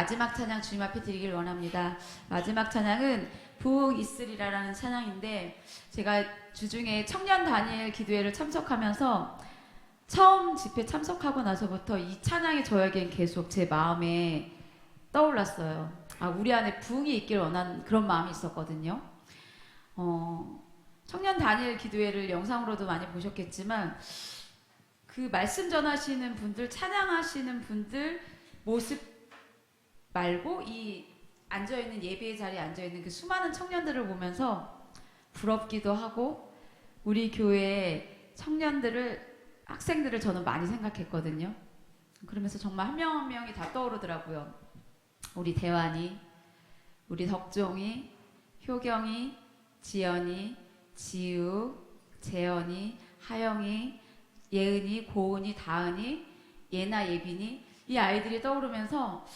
마지막 찬양 주님 앞에 드리길 원합니다. 마지막 찬양은 부흥 있으리라라는 찬양인데, 제가 주중에 청년 다니엘 기도회를 참석하면서 처음 집회 참석하고 나서부터 이 찬양이 저에겐 계속 제 마음에 떠올랐어요. 우리 안에 부흥이 있길 원하는 그런 마음이 있었거든요. 청년 다니엘 기도회를 영상으로도 많이 보셨겠지만, 그 말씀 전하시는 분들, 찬양하시는 분들 모습 말고 이 앉아있는 예배의 자리에 앉아있는 그 수많은 청년들을 보면서 부럽기도 하고, 우리 교회의 청년들을, 학생들을 저는 많이 생각했거든요. 그러면서 정말 한 명 한 명이 다 떠오르더라고요. 우리 대환이, 우리 덕종이, 효경이, 지연이, 지우, 재연이, 하영이, 예은이, 고은이, 다은이, 예나, 예빈이, 이 아이들이 떠오르면서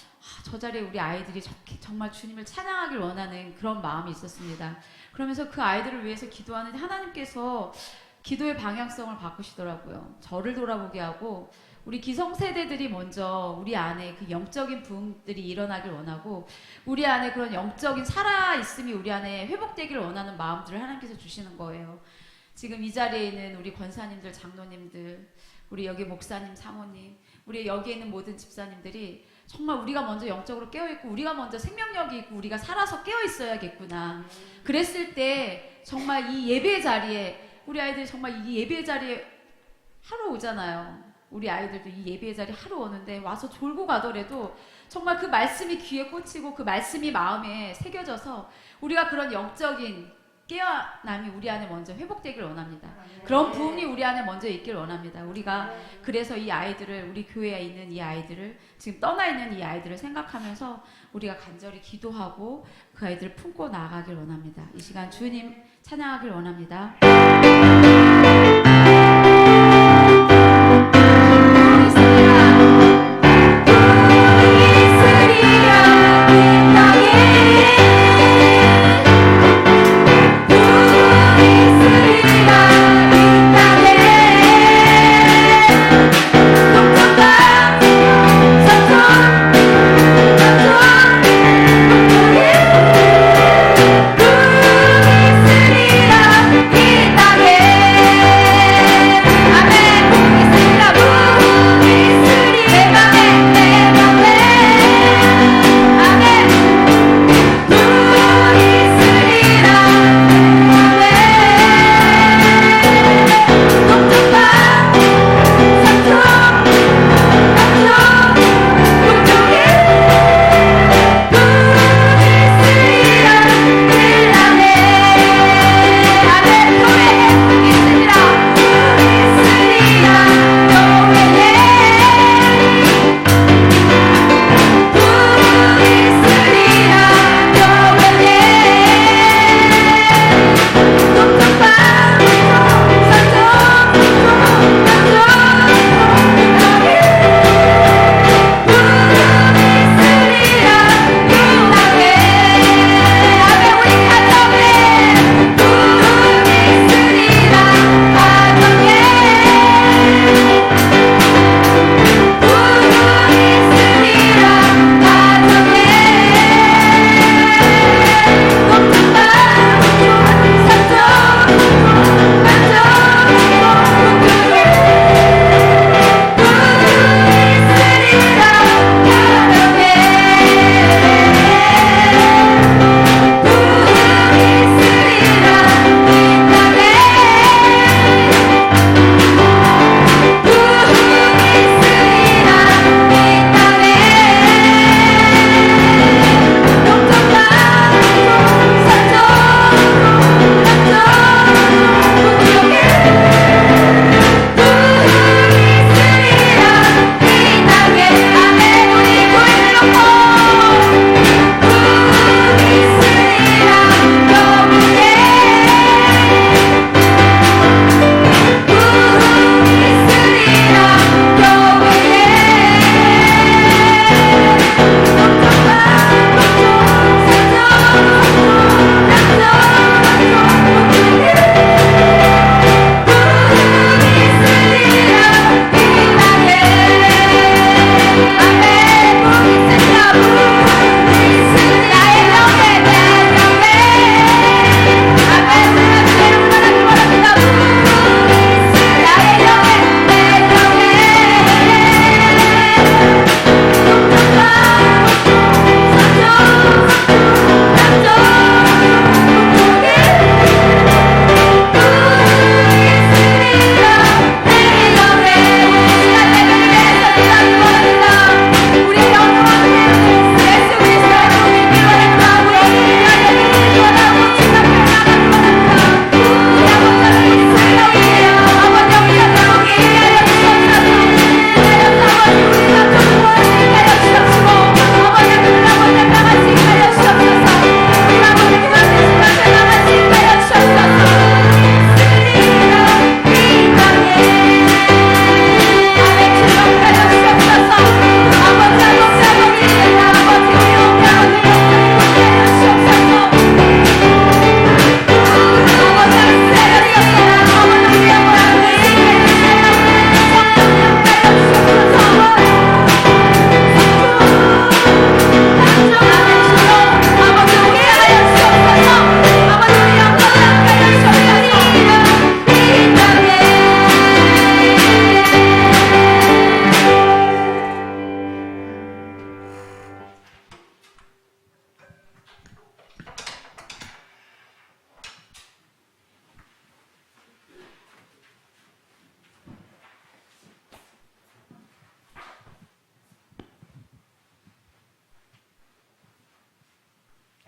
저 자리에 우리 아이들이 정말 주님을 찬양하길 원하는 그런 마음이 있었습니다. 그러면서 그 아이들을 위해서 기도하는데 하나님께서 기도의 방향성을 바꾸시더라고요. 저를 돌아보게 하고, 우리 기성세대들이 먼저 우리 안에 그 영적인 부흥들이 일어나길 원하고, 우리 안에 그런 영적인 살아있음이 우리 안에 회복되길 원하는 마음들을 하나님께서 주시는 거예요. 지금 이 자리에 있는 우리 권사님들, 장로님들, 우리 여기 목사님, 사모님, 우리 여기에 있는 모든 집사님들이 정말 우리가 먼저 영적으로 깨어있고, 우리가 먼저 생명력이 있고, 우리가 살아서 깨어있어야겠구나. 그랬을 때 정말 이 예배 자리에, 우리 아이들이 정말 이 예배 자리에 하루 오잖아요. 우리 아이들도 이 예배 자리에 하루 오는데 와서 졸고 가더라도 정말 그 말씀이 귀에 꽂히고 그 말씀이 마음에 새겨져서 우리가 그런 영적인 깨어남이 우리 안에 먼저 회복되길 원합니다. 그런 부흥이 우리 안에 먼저 있길 원합니다. 우리가 그래서 이 아이들을, 우리 교회에 있는 이 아이들을, 지금 떠나 있는 이 아이들을 생각하면서 우리가 간절히 기도하고 그 아이들을 품고 나아가길 원합니다. 이 시간 주님 찬양하길 원합니다. 이 땅에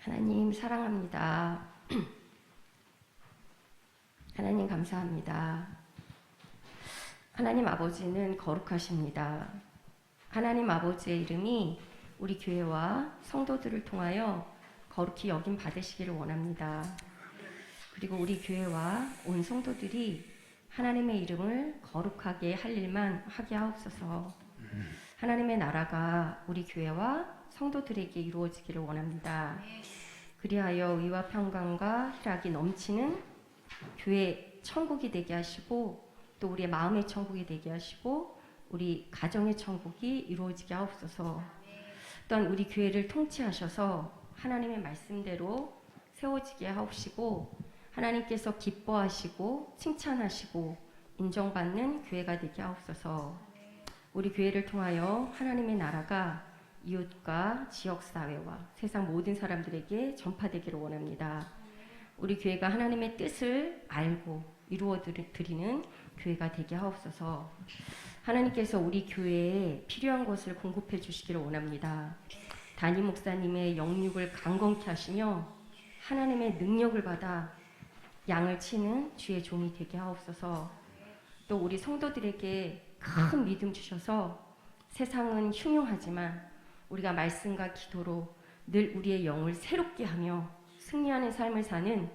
하나님 사랑합니다. 하나님 감사합니다. 하나님 아버지는 거룩하십니다. 하나님 아버지의 이름이 우리 교회와 성도들을 통하여 거룩히 여김 받으시기를 원합니다. 그리고 우리 교회와 온 성도들이 하나님의 이름을 거룩하게 할 일만 하게 하옵소서. 하나님의 나라가 우리 교회와 성도들에게 이루어지기를 원합니다. 그리하여 의와 평강과 희락이 넘치는 교회 천국이 되게 하시고, 또 우리의 마음의 천국이 되게 하시고, 우리 가정의 천국이 이루어지게 하옵소서. 또한 우리 교회를 통치하셔서 하나님의 말씀대로 세워지게 하옵시고, 하나님께서 기뻐하시고 칭찬하시고 인정받는 교회가 되게 하옵소서. 우리 교회를 통하여 하나님의 나라가 이웃과 지역사회와 세상 모든 사람들에게 전파되기를 원합니다. 우리 교회가 하나님의 뜻을 알고 이루어 드리는 교회가 되게 하옵소서. 하나님께서 우리 교회에 필요한 것을 공급해 주시기를 원합니다. 담임 목사님의 영육을 강건케 하시며 하나님의 능력을 받아 양을 치는 주의 종이 되게 하옵소서. 또 우리 성도들에게 큰 믿음 주셔서 세상은 흉흉하지만 우리가 말씀과 기도로 늘 우리의 영을 새롭게 하며 승리하는 삶을 사는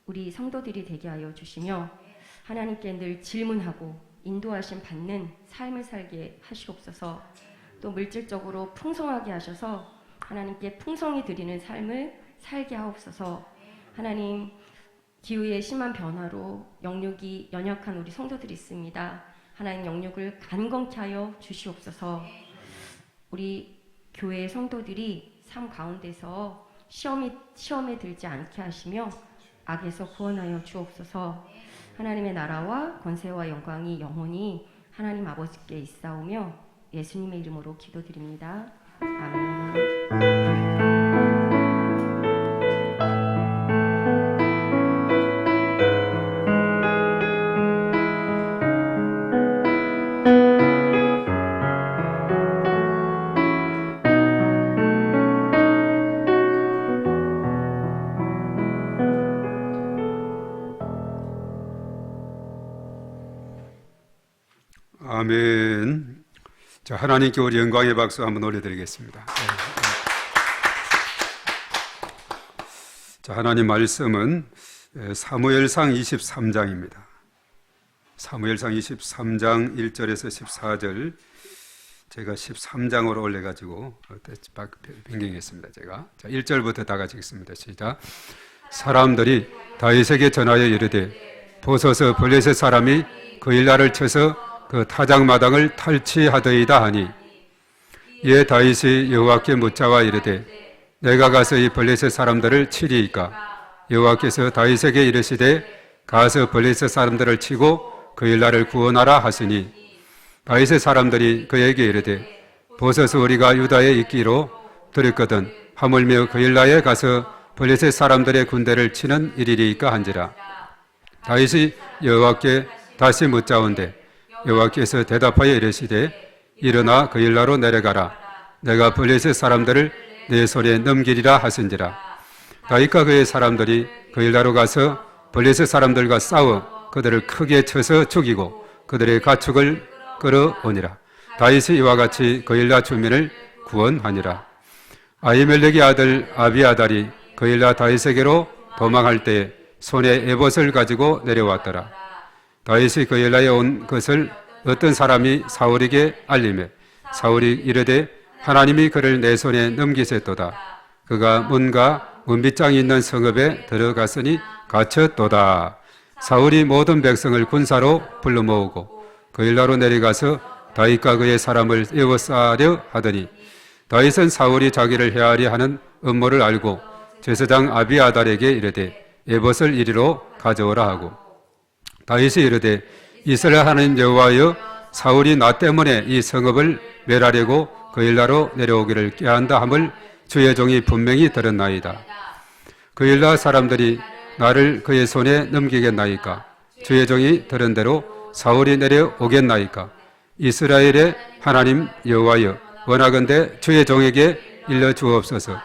우리 성도들이 되게 하여 주시며, 하나님께 늘 질문하고 인도하심 받는 삶을 살게 하시옵소서. 또 물질적으로 풍성하게 하셔서 하나님께 풍성히 드리는 삶을 살게 하옵소서. 하나님, 기후의 심한 변화로 영육이 연약한 우리 성도들이 있습니다. 하나님, 영육을 간건케 하여 주시옵소서. 우리 교회의 성도들이 삶 가운데서 시험에 들지 않게 하시며 악에서 구원하여 주옵소서. 하나님의 나라와 권세와 영광이 영원히 하나님 아버지께 있사오며 예수님의 이름으로 기도드립니다. 아멘. 아멘. 자, 하나님께 우리 영광의 박수 한번 올려드리겠습니다. 자, 하나님 말씀은 사무엘상 23장입니다. 사무엘상 23장 1절에서 14절, 제가 13장으로 올려가지고 변경했습니다. 제가. 자, 1절부터 다 같이 읽습니다. 시작. 사람들이 다윗에게 전하여 이르되 보소서 블레셋 사람이 그 일날을 쳐서 그 타작마당을 탈취하더이다 하니, 이에 다윗이 여호와께 묻자와 이르되 내가 가서 이 블레셋 사람들을 치리이까? 여호와께서 다윗에게 이르시되 가서 블레셋 사람들을 치고 그 일날을 구원하라 하시니, 다윗의 사람들이 그에게 이르되 보소서 우리가 유다에 있기로 들었거든 하물며 그 일날에 가서 블레셋 사람들의 군대를 치는 일이리이까 한지라. 다윗이 여호와께 다시 묻자온대 여호와께서 대답하여 이르시되 일어나 그 일나로 내려가라. 내가 블레셋 사람들을 내 손에 넘기리라 하신지라. 다윗과 그의 사람들이 그 일나로 가서 블레셋 사람들과 싸워 그들을 크게 쳐서 죽이고 그들의 가축을 끌어오니라. 다윗이 이와 같이 그 일나 주민을 구원하니라. 아히멜렉의 아들 아비아달이 그 일나 다윗에게로 도망할 때 손에 에봇을 가지고 내려왔더라. 다윗이 그 일나에 온 것을 어떤 사람이 사울에게 알리매 사울이 이르되 하나님이 그를 내 손에 넘기셨도다. 그가 문과 문빗장이 있는 성읍에 들어갔으니 갇혔도다. 사울이 모든 백성을 군사로 불러 모으고 그 일나로 내려가서 다윗과 그의 사람을 에워싸려 하더니, 다윗은 사울이 자기를 해하려 하는 음모를 알고 제사장 아비아달에게 이르되 에봇을 이리로 가져오라 하고, 다윗이 이르되 이스라엘 하나님 여호와여, 사울이 나 때문에 이 성읍을 멸하려고 그 일나로 내려오기를 꾀한다 함을 주의 종이 분명히 들었나이다. 그 일나 사람들이 나를 그의 손에 넘기겠나이까? 주의 종이 들은 대로 사울이 내려오겠나이까? 이스라엘의 하나님 여호와여, 원하건대 주의 종에게 일러 주옵소서.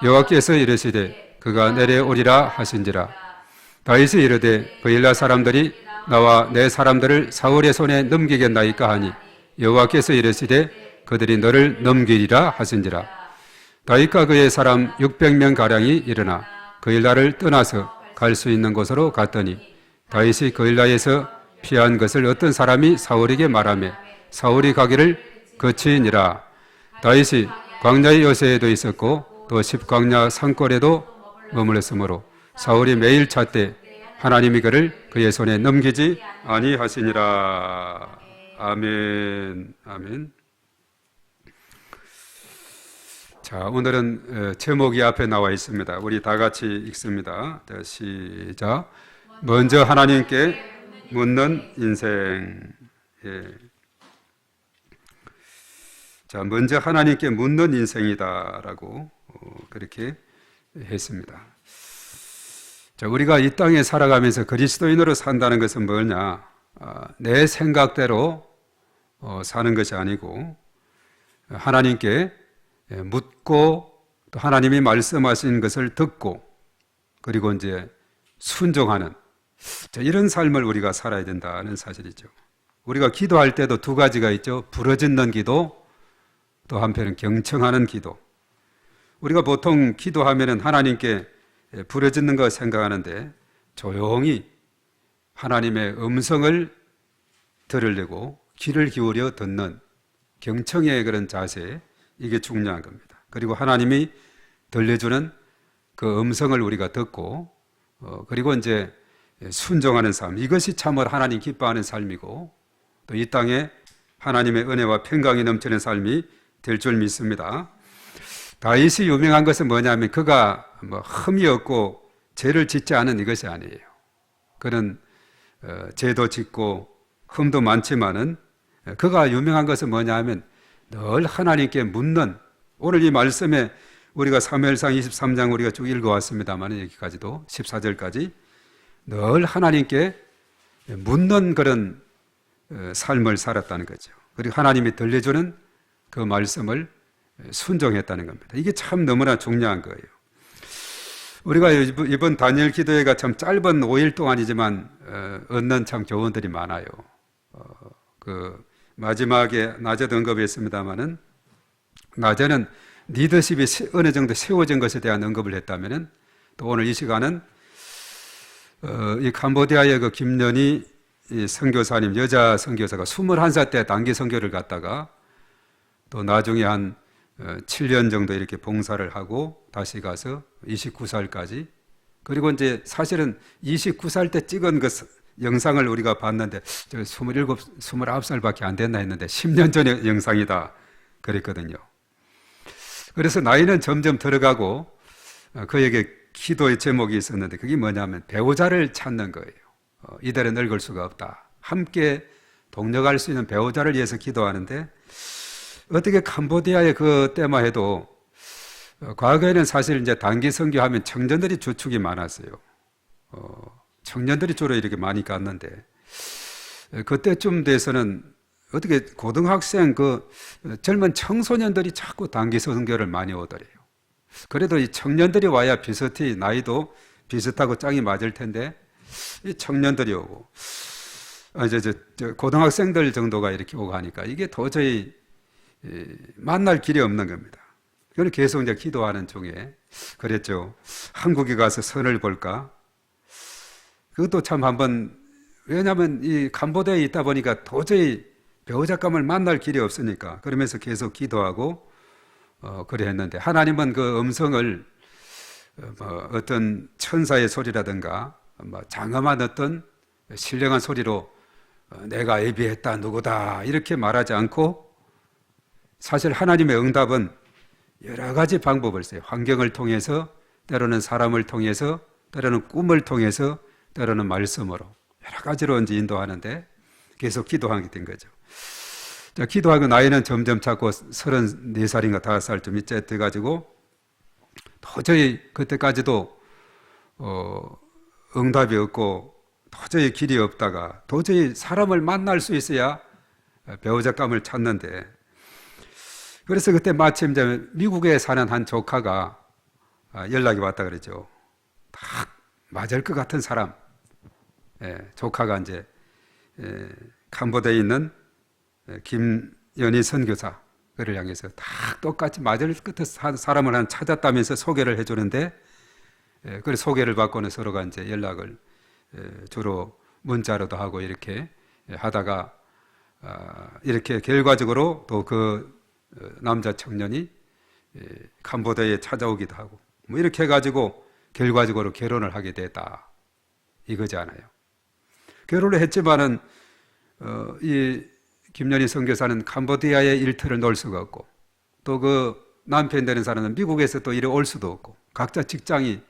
여호와께서 이르시되 그가 내려오리라 하신지라. 다윗이 이르되 그일라 사람들이 나와 내 사람들을 사울의 손에 넘기겠나이까 하니 여호와께서 이르시되 그들이 너를 넘기리라 하신지라. 다윗과 그의 사람 600명 가량이 일어나 그일라를 떠나서 갈 수 있는 곳으로 갔더니 다윗이 그일라에서 피한 것을 어떤 사람이 사울에게 말하며 사울이 가기를 거치니라. 다윗이 광야의 요새에도 있었고 또 십광야 산골에도 머물렀으므로 사울이 매일 찾되 하나님이 그를 그의 손에 넘기지 아니하시니라. 아멘. 아멘. 자, 오늘은 제목이 앞에 나와 있습니다. 우리 다 같이 읽습니다. 자, 시작. 먼저 하나님께 묻는 인생. 예. 자, 먼저 하나님께 묻는 인생이다라고 그렇게 했습니다. 자, 우리가 이 땅에 살아가면서 그리스도인으로 산다는 것은 뭐냐? 내 생각대로 사는 것이 아니고 하나님께 묻고 또 하나님이 말씀하신 것을 듣고 그리고 이제 순종하는 이런 삶을 우리가 살아야 된다는 사실이죠. 우리가 기도할 때도 두 가지가 있죠. 부르짖는 기도, 또 한편은 경청하는 기도. 우리가 보통 기도하면은 하나님께 부르짖는 거 생각하는데 조용히 하나님의 음성을 들으려고 귀를 기울여 듣는 경청의 그런 자세, 이게 중요한 겁니다. 그리고 하나님이 들려주는 그 음성을 우리가 듣고 그리고 이제 순종하는 삶, 이것이 참으로 하나님 기뻐하는 삶이고 또 이 땅에 하나님의 은혜와 평강이 넘치는 삶이 될 줄 믿습니다. 다윗이 유명한 것은 뭐냐면 그가 흠이 없고 죄를 짓지 않은 이것이 아니에요. 그는 죄도 짓고 흠도 많지만은 그가 유명한 것은 뭐냐면 늘 하나님께 묻는, 오늘 이 말씀에 우리가 사무엘상 23장 우리가 쭉 읽어왔습니다만 여기까지도 14절까지 늘 하나님께 묻는 그런 삶을 살았다는 거죠. 그리고 하나님이 들려주는 그 말씀을 순종했다는 겁니다. 이게 참 너무나 중요한 거예요. 우리가 이번 다니엘 기도회가 참 짧은 5일 동안이지만 얻는 참 교훈들이 많아요. 그 마지막에 낮에도 언급했습니다마는 낮에는 리더십이 어느 정도 세워진 것에 대한 언급을 했다면은 또 오늘 이 시간은 이 캄보디아의 그 김연희 선교사님, 여자 선교사가 21살 때 단기 선교를 갔다가 또 나중에 한 7년 정도 이렇게 봉사를 하고 다시 가서 29살까지, 그리고 이제 사실은 29살 때 찍은 그 영상을 우리가 봤는데 27, 29살밖에 안 됐나 했는데 10년 전의 영상이다 그랬거든요. 그래서 나이는 점점 들어가고 그에게 기도의 제목이 있었는데 그게 뭐냐면 배우자를 찾는 거예요. 이대로 늙을 수가 없다. 함께 동력할 수 있는 배우자를 위해서 기도하는데 어떻게 캄보디아의 그 때만 해도 과거에는 사실 이제 단기 선교하면 청년들이 주축이 많았어요. 청년들이 주로 이렇게 많이 갔는데 그때쯤 돼서는 어떻게 고등학생 그 젊은 청소년들이 자꾸 단기 선교를 많이 오더래요. 그래도 이 청년들이 와야 비슷히 나이도 비슷하고 짝이 맞을 텐데 이 청년들이 오고 이제 고등학생들 정도가 이렇게 오고 하니까 이게 도저히 만날 길이 없는 겁니다. 그래서 계속 이제 기도하는 중에 그랬죠. 한국에 가서 선을 볼까? 그것도 참 한번, 왜냐하면 이 캄보디아에 있다 보니까 도저히 배우자감을 만날 길이 없으니까 그러면서 계속 기도하고 그래 했는데 하나님은 그 음성을 어떤 천사의 소리라든가 장엄한 어떤 신령한 소리로 내가 예비했다 누구다 이렇게 말하지 않고 사실 하나님의 응답은 여러 가지 방법을 써요. 환경을 통해서, 때로는 사람을 통해서, 때로는 꿈을 통해서, 때로는 말씀으로 여러 가지로 이제 인도하는데 계속 기도하게 된 거죠. 자, 기도하고 나이는 점점 자꾸 34살인가 5살쯤 이째 돼가지고 도저히 그때까지도 응답이 없고 도저히 길이 없다가 도저히 사람을 만날 수 있어야 배우자감을 찾는데, 그래서 그때 마침 이제 미국에 사는 한 조카가 연락이 왔다 그랬죠. 딱 맞을 것 같은 사람. 조카가 이제 캄보디아에 있는 김연희 선교사 그를 향해서 딱 똑같이 맞을 것 같은 사람을 한 찾았다면서 소개를 해주는데, 그 소개를 받고는 서로가 이제 연락을 주로 문자로도 하고 이렇게 하다가 이렇게 결과적으로 또 그 남자 청년이 캄보디아에 찾아오기도 하고 뭐 이렇게 해가지고 결과적으로 결혼을 하게 됐다 이거지 않아요. 결혼을 했지만은 이 김연희 선교사는 캄보디아의 일터를 놓을 수가 없고, 또 그 남편 되는 사람은 미국에서 또 이리 올 수도 없고, 각자 직장이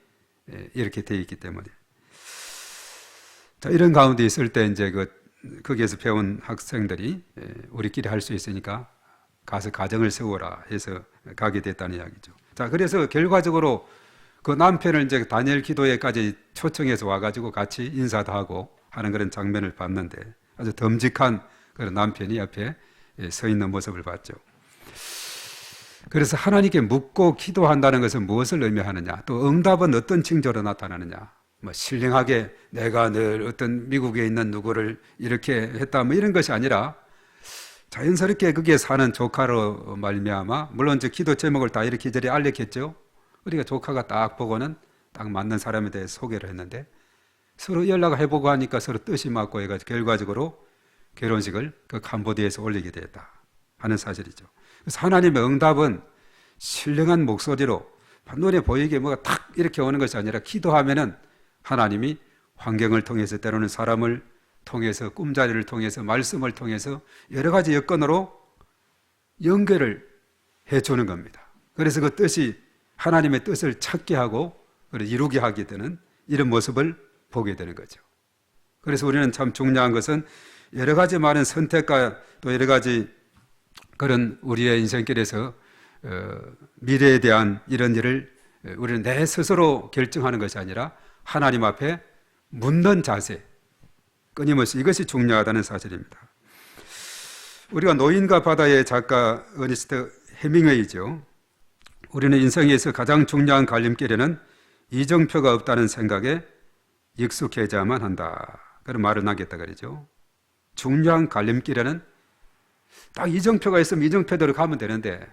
이렇게 돼 있기 때문에. 자, 이런 가운데 있을 때 이제 거기에서 배운 학생들이 우리끼리 할 수 있으니까 가서 가정을 세워라 해서 가게 됐다는 이야기죠. 자, 그래서 결과적으로 그 남편을 이제 다니엘 기도회까지 초청해서 와가지고 같이 인사도 하고 하는 그런 장면을 봤는데, 아주 듬직한 그런 남편이 옆에 서 있는 모습을 봤죠. 그래서 하나님께 묻고 기도한다는 것은 무엇을 의미하느냐, 또 응답은 어떤 징조로 나타나느냐, 뭐 신령하게 내가 늘 어떤 미국에 있는 누구를 이렇게 했다 뭐 이런 것이 아니라 자연스럽게 거기에 사는 조카로 말미암아, 물론 저 기도 제목을 다 이렇게 저리 알렸겠죠. 우리가 조카가 딱 보고는 딱 맞는 사람에 대해 소개를 했는데, 서로 연락을 해보고 하니까 서로 뜻이 맞고 해가지고 결과적으로 결혼식을 그 캄보디아에서 올리게 됐다 하는 사실이죠. 그래서 하나님의 응답은 신령한 목소리로 눈에 보이게 뭐가 탁 이렇게 오는 것이 아니라, 기도하면은 하나님이 환경을 통해서, 때로는 사람을 통해서, 꿈자리를 통해서, 말씀을 통해서 여러 가지 여건으로 연결을 해주는 겁니다. 그래서 그 뜻이 하나님의 뜻을 찾게 하고 이루게 하게 되는 이런 모습을 보게 되는 거죠. 그래서 우리는 참 중요한 것은 여러 가지 많은 선택과 또 여러 가지 그런 우리의 인생길에서 미래에 대한 이런 일을 우리는 내 스스로 결정하는 것이 아니라 하나님 앞에 묻는 자세, 끊임없이 이것이 중요하다는 사실입니다. 우리가 노인과 바다의 작가 어니스트 해밍웨이죠. 우리는 인생에서 가장 중요한 갈림길에는 이정표가 없다는 생각에 익숙해져야만 한다, 그런 말을 하겠다 그러죠. 중요한 갈림길에는 딱 이정표가 있으면 이정표대로 가면 되는데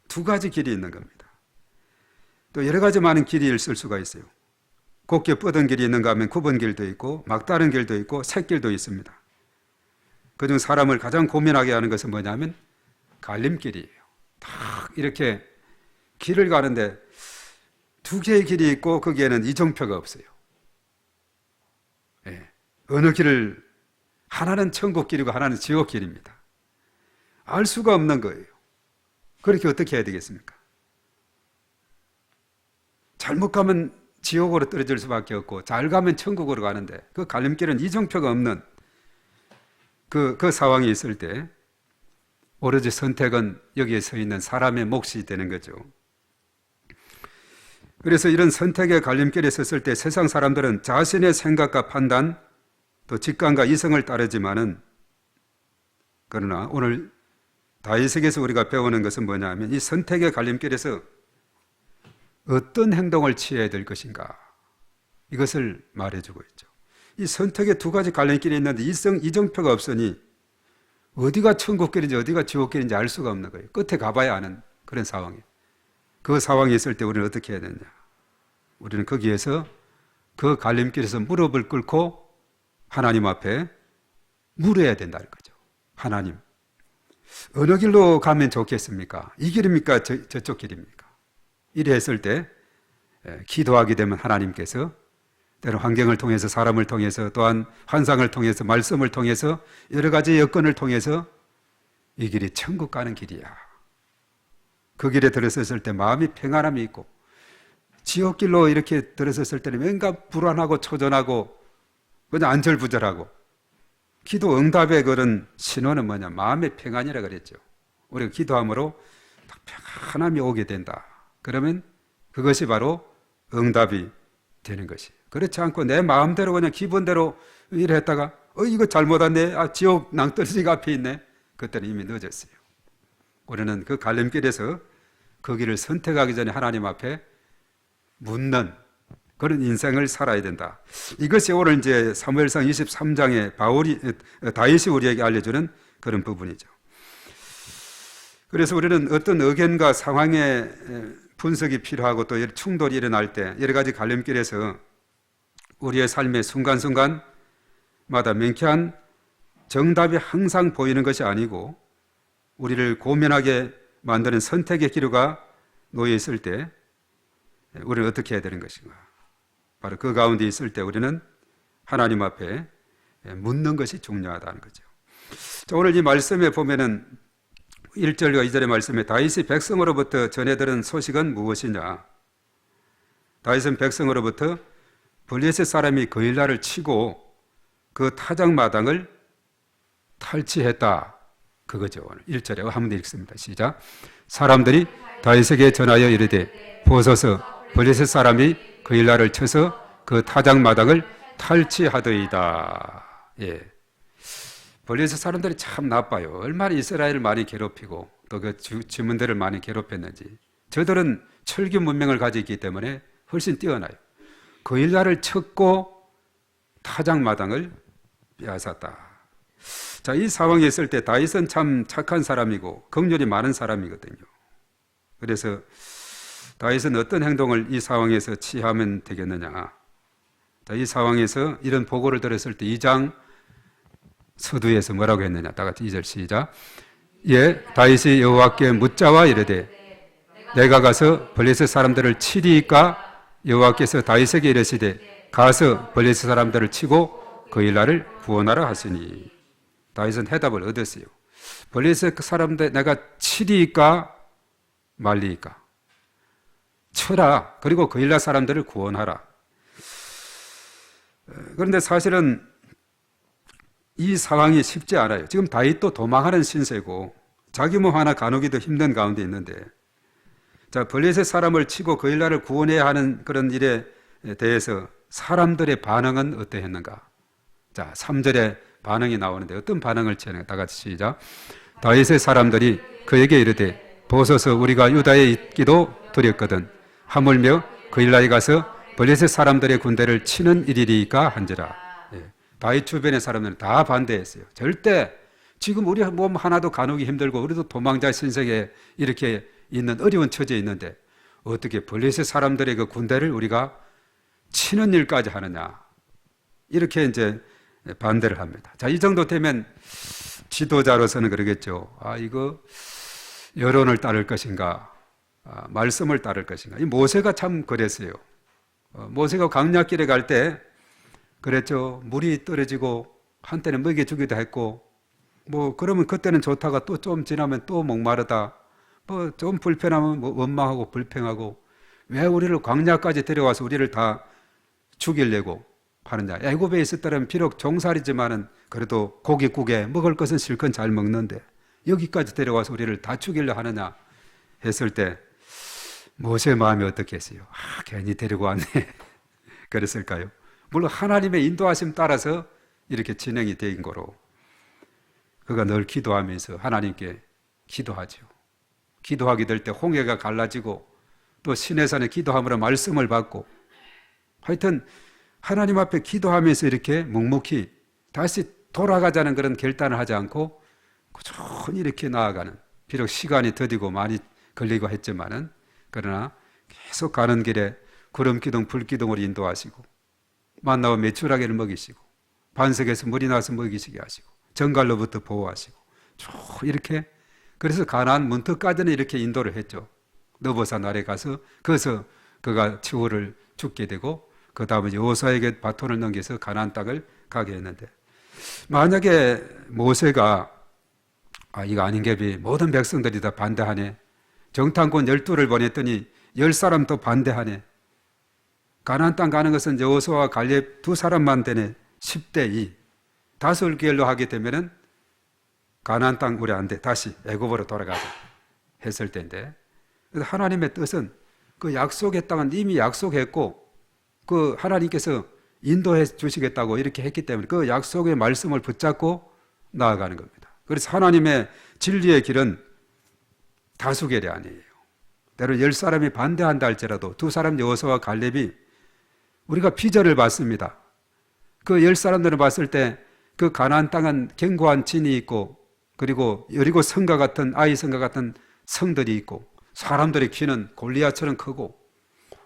두 가지 길이 있는 겁니다. 또 여러 가지 많은 길이 있을 수가 있어요. 곱게 뻗은 길이 있는가 하면 굽은 길도 있고 막다른 길도 있고 샛길도 있습니다. 그중 사람을 가장 고민하게 하는 것은 뭐냐면 갈림길이에요. 딱 이렇게 길을 가는데 두 개의 길이 있고 거기에는 이정표가 없어요. 어느 길을, 하나는 천국길이고 하나는 지옥길입니다. 알 수가 없는 거예요. 그렇게 어떻게 해야 되겠습니까? 잘못 가면 지옥으로 떨어질 수밖에 없고 잘 가면 천국으로 가는데, 그 갈림길은 이정표가 없는 그 상황이 있을 때 오로지 선택은 여기에 서 있는 사람의 몫이 되는 거죠. 그래서 이런 선택의 갈림길에 섰을 때 세상 사람들은 자신의 생각과 판단, 또 직감과 이성을 따르지만은, 그러나 오늘 다윗에게서 우리가 배우는 것은 뭐냐면 이 선택의 갈림길에서 어떤 행동을 취해야 될 것인가, 이것을 말해주고 있죠. 이 선택의 두 가지 갈림길이 있는데 이정표가 없으니 어디가 천국길인지 어디가 지옥길인지 알 수가 없는 거예요. 끝에 가봐야 아는 그런 상황이에요. 그 상황이 있을 때 우리는 어떻게 해야 되느냐, 우리는 거기에서 그 갈림길에서 무릎을 꿇고 하나님 앞에 물어야 된다는 거죠. 하나님, 어느 길로 가면 좋겠습니까? 이 길입니까? 저쪽 길입니까? 이래 했을 때 기도하게 되면 하나님께서 때로 환경을 통해서, 사람을 통해서, 또한 환상을 통해서, 말씀을 통해서, 여러 가지 여건을 통해서 이 길이 천국 가는 길이야, 그 길에 들어섰을 때 마음이 평안함이 있고, 지옥길로 이렇게 들어섰을 때는 뭔가 불안하고 초전하고 그냥 안절부절하고, 기도 응답의 그런 신호는 뭐냐, 마음의 평안이라 그랬죠. 우리가 기도함으로 평안함이 오게 된다. 그러면 그것이 바로 응답이 되는 것이. 그렇지 않고 내 마음대로 그냥 기분대로 일을 했다가 이거 잘못 왔네, 지옥 낭떠러지가 앞에 있네, 그때는 이미 늦었어요. 우리는 그 갈림길에서 그 길을 선택하기 전에 하나님 앞에 묻는 그런 인생을 살아야 된다. 이것이 오늘 이제 사무엘상 23장에 다윗이 우리에게 알려주는 그런 부분이죠. 그래서 우리는 어떤 의견과 상황의 분석이 필요하고 또 충돌이 일어날 때 여러 가지 갈림길에서 우리의 삶의 순간순간마다 명쾌한 정답이 항상 보이는 것이 아니고 우리를 고민하게 만드는 선택의 기로가 놓여 있을 때 우리는 어떻게 해야 되는 것인가? 바로 그 가운데 있을 때 우리는 하나님 앞에 묻는 것이 중요하다는 거죠. 자, 오늘 이 말씀에 보면은 1절과 2절의 말씀에 다윗이 백성으로부터 전해 들은 소식은 무엇이냐? 다윗은 백성으로부터 블레셋 사람이 그일라를 치고 그 타작마당을 탈취했다. 그거죠. 오늘 1절에 한번 읽습니다. 시작. 사람들이 다윗에게 전하여 이르되 보소서 블레셋 사람이 그일라를 쳐서 그 타작마당을 탈취하더이다. 예. 블레셋 사람들이 참 나빠요. 얼마나 이스라엘을 많이 괴롭히고 또 그 주민들을 많이 괴롭혔는지. 저들은 철기 문명을 가지고 있기 때문에 훨씬 뛰어나요. 그일라를 쳤고 타작마당을 빼앗았다. 자, 이 상황에 있을 때 다윗은 참 착한 사람이고 긍휼이 많은 사람이거든요. 그래서 다윗은 어떤 행동을 이 상황에서 취하면 되겠느냐? 자, 이 상황에서 이런 보고를 들었을 때 2장 서두에서 뭐라고 했느냐? 다 같이 2절 시작. 예, 다윗이 여호와께 묻자와 이르되 내가 가서 블레셋 사람들을 치리이까? 여호와께서 다윗에게 이르시되 가서 블레셋 사람들을 치고 그일라를 구원하라 하시니. 다윗은 해답을 얻었어요. 블레셋 사람들 내가 치리이까 말리이까? 쳐라. 그리고 그일라 사람들을 구원하라. 그런데 사실은 이 상황이 쉽지 않아요. 지금 다윗도 도망하는 신세고 자기 몸 하나 가누기도 힘든 가운데 있는데, 자, 블레셋 사람을 치고 그일라를 구원해야 하는 그런 일에 대해서 사람들의 반응은 어떠했는가? 자, 3절에 반응이 나오는데 어떤 반응을 취하는가? 다 같이 시작. 다윗의 사람들이 그에게 이르되 보소서 우리가 유다에 있기도 두렵거든 하물며 그일라에 가서 블레셋 사람들의 군대를 치는 일이리까 한지라. 예. 다윗 주변의 사람들은 다 반대했어요. 절대 지금 우리 몸 하나도 가누기 힘들고 우리도 도망자 신세계에 이렇게 있는 어려운 처지에 있는데 어떻게 블레셋 사람들의 그 군대를 우리가 치는 일까지 하느냐? 이렇게 이제 반대를 합니다. 자, 이 정도 되면 지도자로서는 그러겠죠. 아, 이거 여론을 따를 것인가? 말씀을 따를 것인가? 이 모세가 참 그랬어요. 모세가 광야길에 갈 때 그랬죠. 물이 떨어지고 한때는 먹여주기도 했고 뭐 그러면 그때는 좋다가 또 좀 지나면 또 목마르다. 뭐 좀 불편하면 뭐 원망하고 불평하고 왜 우리를 광야까지 데려와서 우리를 다 죽이려고 하느냐. 애굽에 있을 때는 비록 종살이지만은 그래도 고깃국에 먹을 것은 실컷 잘 먹는데 여기까지 데려와서 우리를 다 죽이려 하느냐 했을 때 모세의 마음이 어떻겠어요? 아, 괜히 데리고 왔네. 그랬을까요? 물론 하나님의 인도하심 따라서 이렇게 진행이 된 거로 그가 늘 기도하면서 하나님께 기도하죠. 기도하게 될 때 홍해가 갈라지고 또 시내산에 기도함으로 말씀을 받고 하여튼 하나님 앞에 기도하면서 이렇게 묵묵히 다시 돌아가자는 그런 결단을 하지 않고 꾸준히 이렇게 나아가는, 비록 시간이 더디고 많이 걸리고 했지만은 그러나 계속 가는 길에 구름기둥 불기둥으로 인도하시고 만나와 메추라기를 먹이시고 반석에서 물이 나서 먹이시게 하시고 정갈로부터 보호하시고 쭉 이렇게, 그래서 가나안 문턱까지는 이렇게 인도를 했죠. 너보산 아래 가서 거기서 그가 치후를 죽게 되고 그 다음에 여호수아에게 바톤을 넘겨서 가나안 땅을 가게 했는데, 만약에 모세가 이거 아닌 갭이 모든 백성들이 다 반대하네, 정탐꾼 12를 보냈더니 10사람 또 반대하네, 가나안 땅 가는 것은 여호수아와 갈렙 2사람만 되네, 10대 2 다솔기엘로 하게 되면은 가나안 땅 우리 안 돼, 다시 애굽으로 돌아가자 했을 텐데, 하나님의 뜻은 그 약속의 땅은 이미 약속했고 그 하나님께서 인도해 주시겠다고 이렇게 했기 때문에 그 약속의 말씀을 붙잡고 나아가는 겁니다. 그래서 하나님의 진리의 길은 다수결이 아니에요. 때로 10사람이 반대한다 할지라도 두 사람 여호수아와 갈렙이 우리가 비전을 봤습니다. 그 10사람들을 봤을 때 그 가나안 땅은 견고한 진이 있고 그리고 여리고 성과 같은 아이 성과 같은 성들이 있고 사람들의 키는 골리앗처럼 크고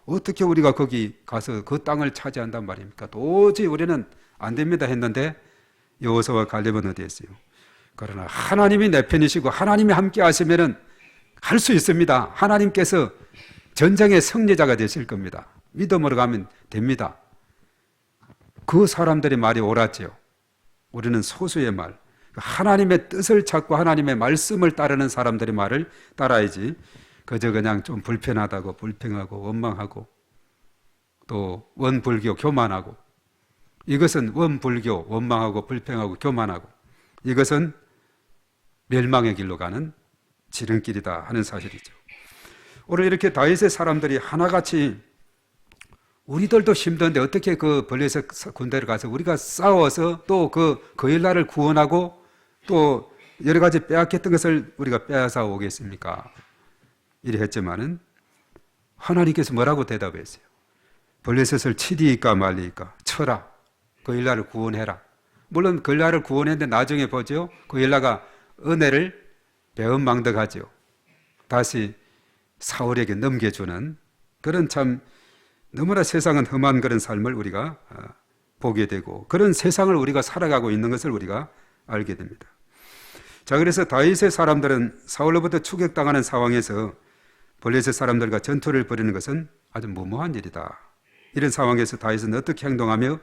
어떻게 우리가 거기 가서 그 땅을 차지한단 말입니까? 도저히 우리는 안 됩니다 했는데 여호수아와 갈렙은 어디 했어요? 그러나 하나님이 내 편이시고 하나님이 함께 하시면은 할 수 있습니다. 하나님께서 전쟁의 승리자가 되실 겁니다. 믿음으로 가면 됩니다. 그 사람들의 말이 옳았지요. 우리는 소수의 말, 하나님의 뜻을 찾고 하나님의 말씀을 따르는 사람들의 말을 따라야지 그저 그냥 좀 불편하다고 불평하고 원망하고 또 원불교 교만하고 이것은 원불교 원망하고 불평하고 교만하고 이것은 멸망의 길로 가는 지름길이다 하는 사실이죠. 오늘 이렇게 다윗의 사람들이 하나같이 우리들도 힘든데 어떻게 그 블레셋 군대를 가서 우리가 싸워서 또 그 거일나를 구원하고 또 여러 가지 빼앗겼던 것을 우리가 빼앗아 오겠습니까? 이래 했지만은 하나님께서 뭐라고 대답했어요? 블레셋을 치리이까 말리이까 쳐라. 거일나를 구원해라. 물론 거일나를 구원했는데 나중에 보죠. 거일나가 은혜를 배은망덕하죠. 다시 사울에게 넘겨주는 그런 참 너무나 세상은 험한 그런 삶을 우리가 보게 되고 그런 세상을 우리가 살아가고 있는 것을 우리가 알게 됩니다. 자, 그래서 다윗의 사람들은 사울로부터 추격당하는 상황에서 블레셋 사람들과 전투를 벌이는 것은 아주 무모한 일이다. 이런 상황에서 다윗은 어떻게 행동하며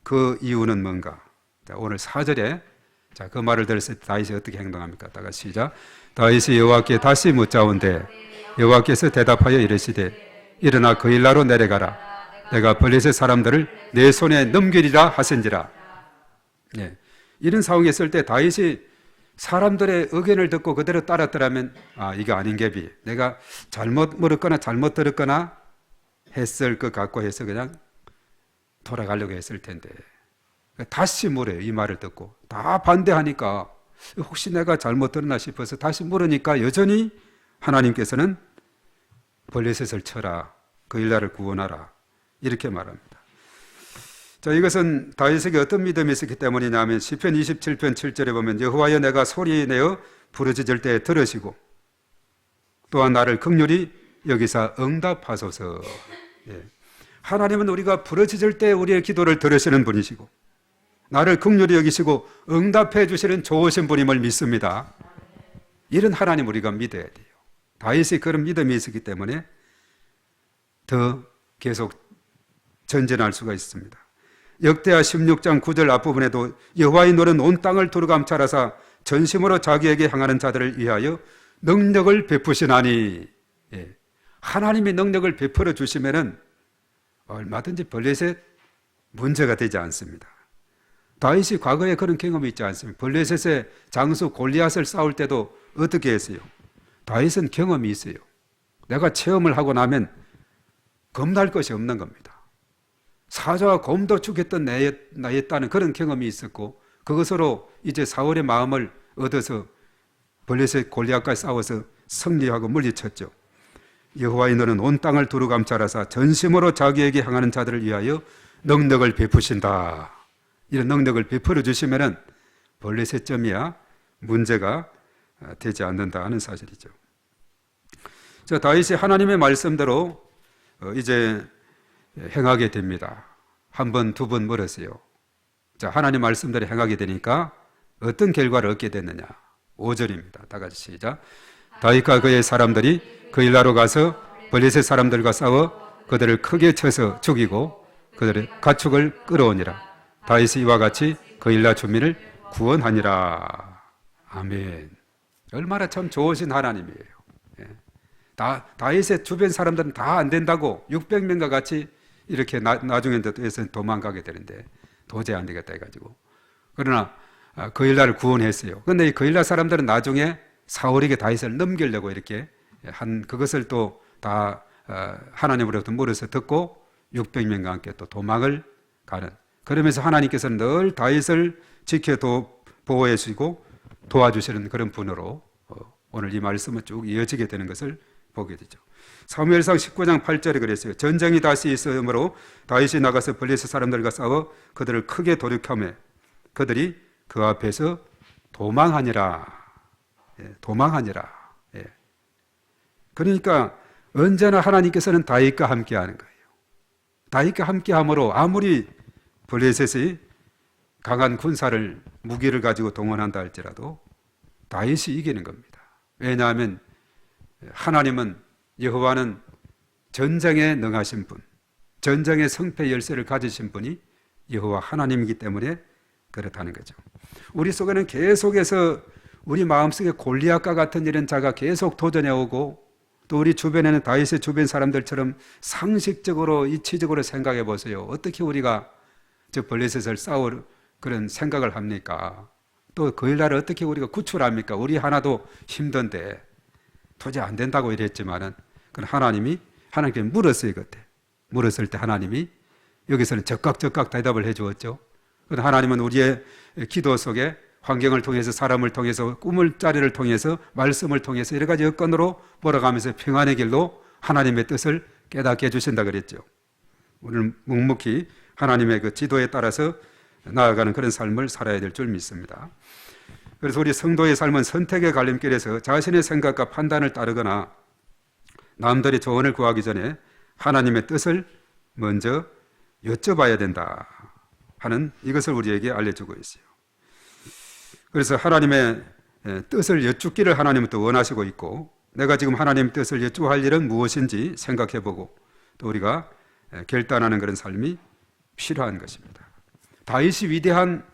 그 이유는 뭔가? 자, 오늘 4절에 자, 그 말을 들었을 때 다윗이 어떻게 행동합니까? 다가 시작. 다윗이 여호와께 다시 묻자온대 여호와께서 대답하여 이르시되 일어나 거일나로 내려가라. 내가 블레셋 사람들을 내 손에 넘기리라 하신지라. 예. 이런 상황에 있을 때 다윗이 사람들의 의견을 듣고 그대로 따랐더라면 이게 아닌 갭이 내가 잘못 물었거나 잘못 들었거나 했을 것 같고 해서 그냥 돌아가려고 했을 텐데 다시 물어요. 이 말을 듣고 다 반대하니까 혹시 내가 잘못 들었나 싶어서 다시 물으니까 여전히 하나님께서는 블레셋을 쳐라. 거일나를 구원하라. 이렇게 말합니다. 자, 이것은 다윗에게 어떤 믿음이 있었기 때문이냐 하면 시편 27편 7절에 보면 여호와여 내가 소리내어 부르짖을 때 들으시고 또한 나를 긍휼히 여기사 응답하소서. 예. 하나님은 우리가 부르짖을 때 우리의 기도를 들으시는 분이시고 나를 긍휼히 여기시고 응답해 주시는 좋으신 분임을 믿습니다. 이런 하나님 우리가 믿어야 돼요. 다윗이 그런 믿음이 있었기 때문에 더 계속 전진할 수가 있습니다. 역대하 16장 9절 앞부분에도 여호와의 노는 온 땅을 두루 감찰하사 전심으로 자기에게 향하는 자들을 위하여 능력을 베푸시나니. 예. 하나님이 능력을 베풀어 주시면은 얼마든지 블레셋 문제가 되지 않습니다. 다윗이 과거에 그런 경험이 있지 않습니까? 블레셋의 장수 골리앗을 싸울 때도 어떻게 했어요? 다윗은 경험이 있어요. 내가 체험을 하고 나면 겁날 것이 없는 겁니다. 사자와 곰도 죽였던 나였다는 그런 경험이 있었고 그것으로 이제 사울의 마음을 얻어서 블레셋 골리앗과 싸워서 승리하고 물리쳤죠. 여호와의 너는 온 땅을 두루 감찰하사 전심으로 자기에게 향하는 자들을 위하여 능력을 베푸신다. 이런 능력을 베풀어 주시면은 블레셋점이야 문제가 되지 않는다 하는 사실이죠. 자, 다윗이 하나님의 말씀대로 이제 행하게 됩니다. 한 번, 두 번 멀었어요. 자, 하나님 말씀대로 행하게 되니까 어떤 결과를 얻게 됐느냐? 5절입니다. 다 같이 시작. 다윗과 그의 사람들이 거일나로 가서 블레셋 사람들과 싸워 그들을 크게 쳐서 죽이고 그들의 가축을 끌어오니라. 다윗이 이와 같이 거일나 주민을 구원하니라. 아멘. 얼마나 참 좋으신 하나님이에요. 예. 다윗의 주변 사람들은 다 안 된다고 600명과 같이 이렇게 나중에 도망가게 되는데 도저히 안 되겠다 해가지고 그러나 거일나를 구원했어요. 그런데 이 거일나 사람들은 나중에 사울에게 다윗을 넘기려고 이렇게 한 그것을 또 다 하나님으로부터 물어서 듣고 600명과 함께 또 도망을 가는 그러면서 하나님께서는 늘 다윗을 지켜 보호해 주시고 도와주시는 그런 분으로 오늘 이 말씀은 쭉 이어지게 되는 것을 보게 되죠. 사무엘상 19장 8절에 그랬어요. 전쟁이 다시 있으므로 다윗이 나가서 블레셋 사람들과 싸워 그들을 크게 도륙하며 그들이 그 앞에서 도망하니라. 예, 도망하니라. 예. 그러니까 언제나 하나님께서는 다윗과 함께하는 거예요. 다윗과 함께함으로 아무리 블레셋이 강한 군사를 무기를 가지고 동원한다 할지라도 다윗이 이기는 겁니다. 왜냐하면 하나님은 여호와는 전쟁에 능하신 분, 전쟁의 성패 열쇠를 가지신 분이 여호와 하나님이기 때문에 그렇다는 거죠. 우리 속에는 계속해서 우리 마음속에 골리앗과 같은 이런 자가 계속 도전해 오고 또 우리 주변에는 다윗의 주변 사람들처럼 상식적으로 이치적으로 생각해 보세요. 어떻게 우리가 저 블레셋을 싸울 그런 생각을 합니까? 또 그 일날을 어떻게 우리가 구출합니까? 우리 하나도 힘든데 도저히 안 된다고 이랬지만은 그 하나님께 물었어요. 그때 물었을 때 하나님이 여기서는 적극 대답을 해 주었죠. 하나님은 우리의 기도 속에 환경을 통해서 사람을 통해서 꿈을 자리를 통해서 말씀을 통해서 여러 가지 여건으로 몰아가면서 평안의 길로 하나님의 뜻을 깨닫게 해주신다 그랬죠. 오늘 묵묵히 하나님의 그 지도에 따라서 나아가는 그런 삶을 살아야 될 줄 믿습니다. 그래서 우리 성도의 삶은 선택의 갈림길에서 자신의 생각과 판단을 따르거나 남들의 조언을 구하기 전에 하나님의 뜻을 먼저 여쭤봐야 된다 하는 이것을 우리에게 알려주고 있어요. 그래서 하나님의 뜻을 여쭙기를 하나님은 또 원하시고 있고 내가 지금 하나님의 뜻을 여쭈할 일은 무엇인지 생각해보고 또 우리가 결단하는 그런 삶이 필요한 것입니다. 다윗이 위대한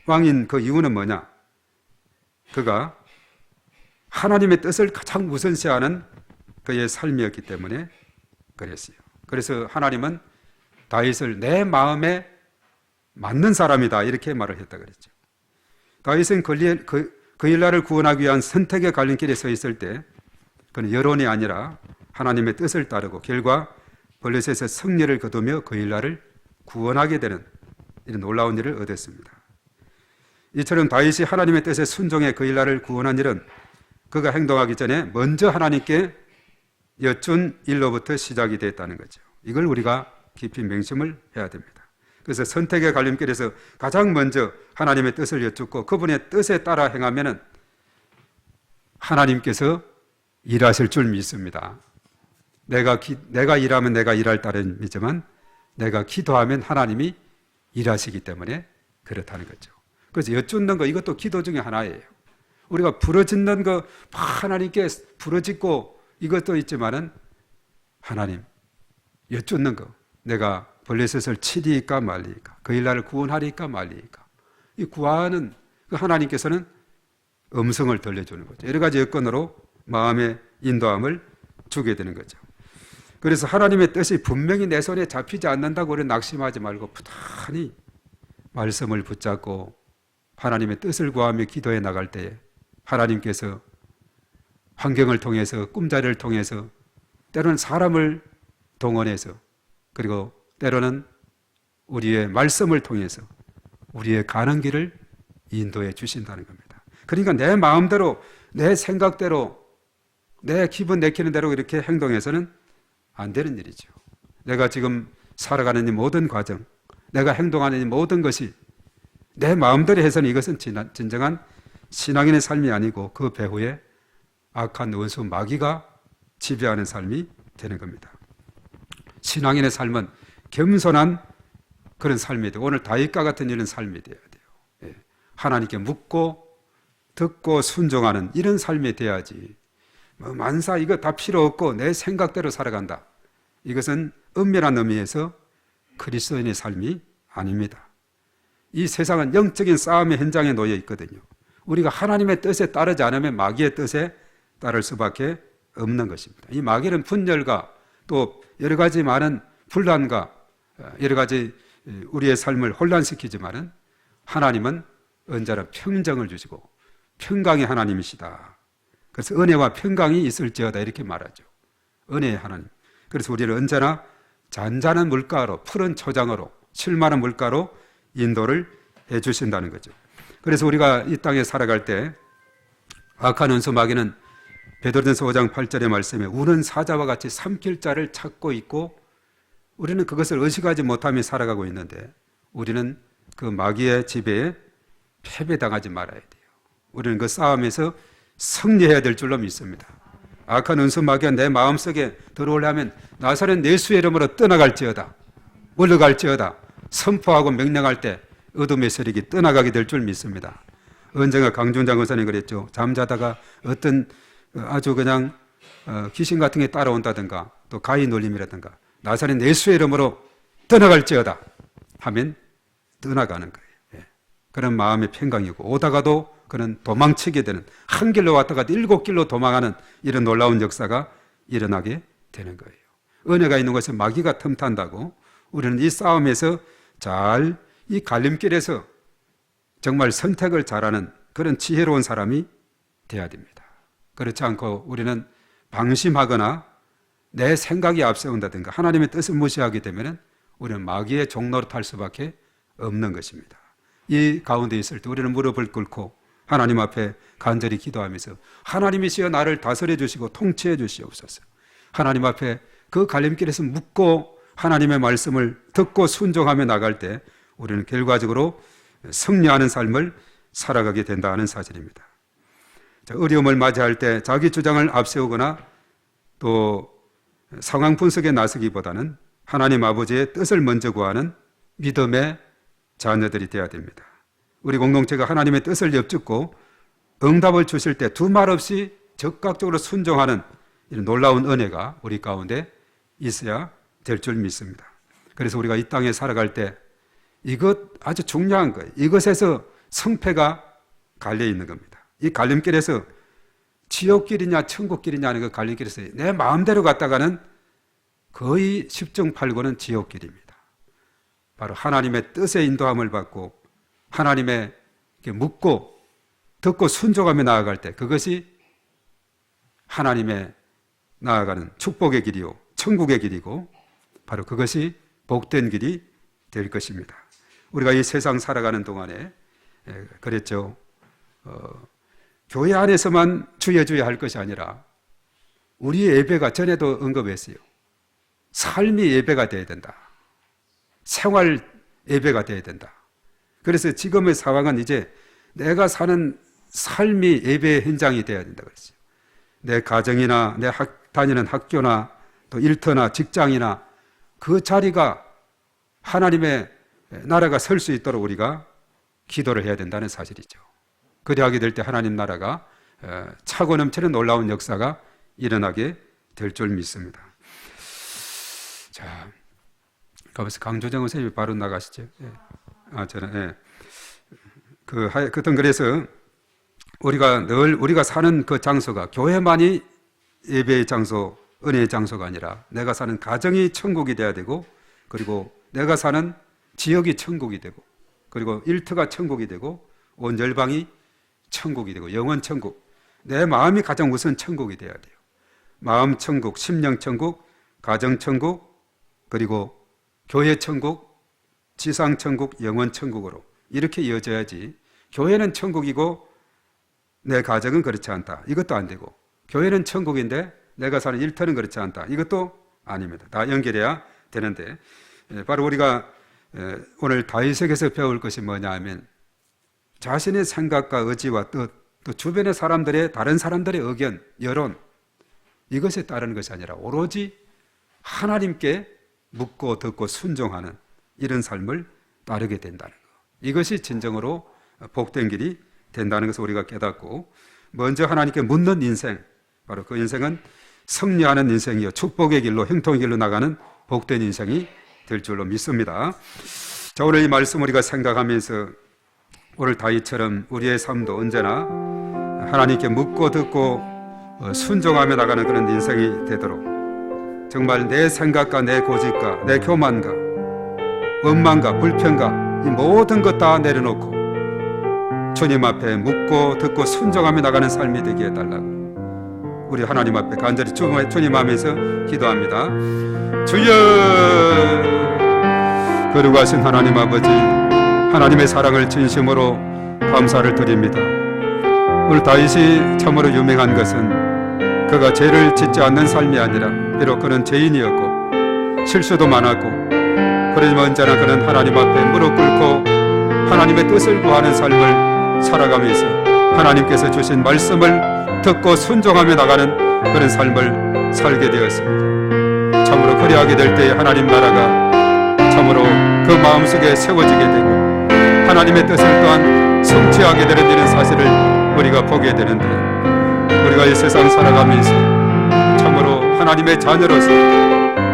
왕인 그 이유는 뭐냐? 그가 하나님의 뜻을 가장 우선시하는 그의 삶이었기 때문에 그랬어요. 그래서 하나님은 다윗을 내 마음에 맞는 사람이다 이렇게 말을 했다 그랬죠. 다윗은 그 일날을 구원하기 위한 선택의 갈림길에 서 있을 때 그는 여론이 아니라 하나님의 뜻을 따르고 결과 블레셋의 승리를 거두며 그 일날을 구원하게 되는 이런 놀라운 일을 얻었습니다. 이처럼 다윗이 하나님의 뜻에 순종해 그 일날을 구원한 일은 그가 행동하기 전에 먼저 하나님께 여쭌 일로부터 시작이 됐다는 거죠. 이걸 우리가 깊이 맹심을 해야 됩니다. 그래서 선택의 갈림길에서 가장 먼저 하나님의 뜻을 여쭙고 그분의 뜻에 따라 행하면은 하나님께서 일하실 줄 믿습니다. 내가 일하면 내가 일할 따름이지만 내가 기도하면 하나님이 일하시기 때문에 그렇다는 거죠. 그래서 여쭙는 거 이것도 기도 중에 하나예요. 우리가 부르짖는 거 하나님께 부르짖고 이것도 있지만은 하나님 여쭙는 거 내가 블레셋을 치리까 말리까 그 일날을 구원하리까 말리까 이 구하는 그 하나님께서는 음성을 들려주는 거죠. 여러 가지 여건으로 마음의 인도함을 주게 되는 거죠. 그래서 하나님의 뜻이 분명히 내 손에 잡히지 않는다고 우리는 낙심하지 말고 부단히 말씀을 붙잡고 하나님의 뜻을 구하며 기도해 나갈 때에 하나님께서 환경을 통해서 꿈자리를 통해서 때로는 사람을 동원해서 그리고 때로는 우리의 말씀을 통해서 우리의 가는 길을 인도해 주신다는 겁니다. 그러니까 내 마음대로 내 생각대로 내 기분 내키는 대로 이렇게 행동해서는 안 되는 일이죠. 내가 지금 살아가는 이 모든 과정 내가 행동하는 이 모든 것이 내 마음대로 해서는 이것은 진정한 신앙인의 삶이 아니고 그 배후에 악한 원수 마귀가 지배하는 삶이 되는 겁니다. 신앙인의 삶은 겸손한 그런 삶이 되고 오늘 다윗과 같은 이런 삶이 되어야 돼요. 예. 하나님께 묻고 듣고 순종하는 이런 삶이 돼야지 만사 이거 다 필요 없고 내 생각대로 살아간다. 이것은 엄밀한 의미에서 그리스도인의 삶이 아닙니다. 이 세상은 영적인 싸움의 현장에 놓여 있거든요. 우리가 하나님의 뜻에 따르지 않으면 마귀의 뜻에 따를 수밖에 없는 것입니다. 이 마귀는 분열과 또 여러 가지 많은 분란과 여러 가지 우리의 삶을 혼란시키지만은 하나님은 언제나 평정을 주시고 평강의 하나님이시다. 그래서 은혜와 평강이 있을지어다 이렇게 말하죠. 은혜의 하나님. 그래서 우리를 언제나 잔잔한 물가로 푸른 초장으로 실만한 물가로 인도를 해 주신다는 거죠. 그래서 우리가 이 땅에 살아갈 때 악한 원수 마귀는 베드로전서 5장 8절의 말씀에 우는 사자와 같이 삼킬 자를 찾고 있고 우리는 그것을 의식하지 못하며 살아가고 있는데 우리는 그 마귀의 지배에 패배당하지 말아야 돼요. 우리는 그 싸움에서 승리해야 될 줄로 믿습니다. 악한 은수 마귀가 내 마음속에 들어오려면 나사렛 예수의 이름으로 떠나갈지어다, 물러갈지어다 선포하고 명령할 때 어둠의 세력이 떠나가게 될 줄 믿습니다. 언젠가 강준장 의사님 그랬죠. 잠자다가 어떤 아주 그냥 귀신 같은 게 따라온다든가 또 가위 놀림이라든가 나사렛 예수의 이름으로 떠나갈지어다 하면 떠나가는 거예요. 예. 그런 마음의 평강이고 오다가도 그는 도망치게 되는 한 길로 왔다가 7길로 도망하는 이런 놀라운 역사가 일어나게 되는 거예요. 은혜가 있는 것은 마귀가 틈탄다고 우리는 이 싸움에서 잘 이 갈림길에서 정말 선택을 잘하는 그런 지혜로운 사람이 돼야 됩니다. 그렇지 않고 우리는 방심하거나 내 생각이 앞세운다든가 하나님의 뜻을 무시하게 되면 우리는 마귀의 종로로 탈 수밖에 없는 것입니다. 이 가운데 있을 때 우리는 무릎을 꿇고 하나님 앞에 간절히 기도하면서 하나님이시여 나를 다스려 주시고 통치해 주시옵소서. 하나님 앞에 그 갈림길에서 묻고 하나님의 말씀을 듣고 순종하며 나갈 때 우리는 결과적으로 승리하는 삶을 살아가게 된다는 사실입니다. 어려움을 맞이할 때 자기 주장을 앞세우거나 또 상황 분석에 나서기보다는 하나님 아버지의 뜻을 먼저 구하는 믿음의 자녀들이 되어야 됩니다. 우리 공동체가 하나님의 뜻을 엿듣고 응답을 주실 때 두 말 없이 적극적으로 순종하는 이런 놀라운 은혜가 우리 가운데 있어야 될 줄 믿습니다. 그래서 우리가 이 땅에 살아갈 때 이것 아주 중요한 거예요. 이것에서 성패가 갈려 있는 겁니다. 이 갈림길에서 지옥길이냐 천국길이냐 하는 그 갈림길에서 내 마음대로 갔다가는 거의 10중 8구는 지옥길입니다. 바로 하나님의 뜻의 인도함을 받고 하나님의 묻고 듣고 순종하며 나아갈 때 그것이 하나님의 나아가는 축복의 길이요 천국의 길이고 바로 그것이 복된 길이 될 것입니다. 우리가 이 세상 살아가는 동안에 그랬죠. 교회 안에서만 주여 할 것이 아니라 우리의 예배가 전에도 언급했어요. 삶이 예배가 되어야 된다. 생활 예배가 되어야 된다. 그래서 지금의 상황은 이제 내가 사는 삶이 예배의 현장이 되어야 된다 그랬어요. 내 가정이나 내 다니는 학교나 또 일터나 직장이나 그 자리가 하나님의 나라가 설 수 있도록 우리가 기도를 해야 된다는 사실이죠. 그리하게 될 때 하나님 나라가 차고 넘치는 놀라운 역사가 일어나게 될 줄 믿습니다. 자, 가면서 강조정 선생님이 바로 나가시죠. 예. 저는 그땐 그래서 우리가 사는 그 장소가 교회만이 예배의 장소, 은혜의 장소가 아니라 내가 사는 가정이 천국이 돼야 되고 그리고 내가 사는 지역이 천국이 되고 그리고 일터가 천국이 되고 온 열방이 천국이 되고 영원 천국 내 마음이 가장 우선 천국이 돼야 돼요. 마음 천국, 심령 천국, 가정 천국 그리고 교회 천국, 지상 천국, 영원 천국으로 이렇게 이어져야지 교회는 천국이고 내 가정은 그렇지 않다. 이것도 안 되고 교회는 천국인데 내가 사는 일터는 그렇지 않다. 이것도 아닙니다. 다 연결해야 되는데 바로 우리가 오늘 다윗에게서 배울 것이 뭐냐 하면 자신의 생각과 의지와 뜻, 또 주변의 사람들의 다른 사람들의 의견, 여론 이것에 따르는 것이 아니라 오로지 하나님께 묻고 듣고 순종하는 이런 삶을 따르게 된다는 것. 이것이 진정으로 복된 길이 된다는 것을 우리가 깨닫고 먼저 하나님께 묻는 인생, 바로 그 인생은 승리하는 인생이요 축복의 길로 형통의 길로 나가는 복된 인생이 될 줄로 믿습니다. 자, 오늘 이 말씀 우리가 생각하면서 오늘 다윗처럼 우리의 삶도 언제나 하나님께 묻고 듣고 순종하며 나가는 그런 인생이 되도록 정말 내 생각과 내 고집과 내 교만과 원망과 불평과 이 모든 것 다 내려놓고 주님 앞에 묻고 듣고 순종하며 나가는 삶이 되게 해달라고 우리 하나님 앞에 간절히 주님 하면서 기도합니다. 주여 거룩하신 하나님 아버지 하나님의 사랑을 진심으로 감사를 드립니다. 오늘 다윗이 참으로 유명한 것은 그가 죄를 짓지 않는 삶이 아니라 비록 그는 죄인이었고 실수도 많았고 그러지만 언제나 그는 하나님 앞에 무릎 꿇고 하나님의 뜻을 구하는 삶을 살아가면서 하나님께서 주신 말씀을 듣고 순종하며 나가는 그런 삶을 살게 되었습니다. 참으로 그리하게 될 때에 하나님 나라가 참으로 그 마음속에 세워지게 되고 하나님의 뜻을 또한 성취하게 되는 이런 사실을 우리가 보게 되는데, 우리가 이 세상 살아가면서 참으로 하나님의 자녀로서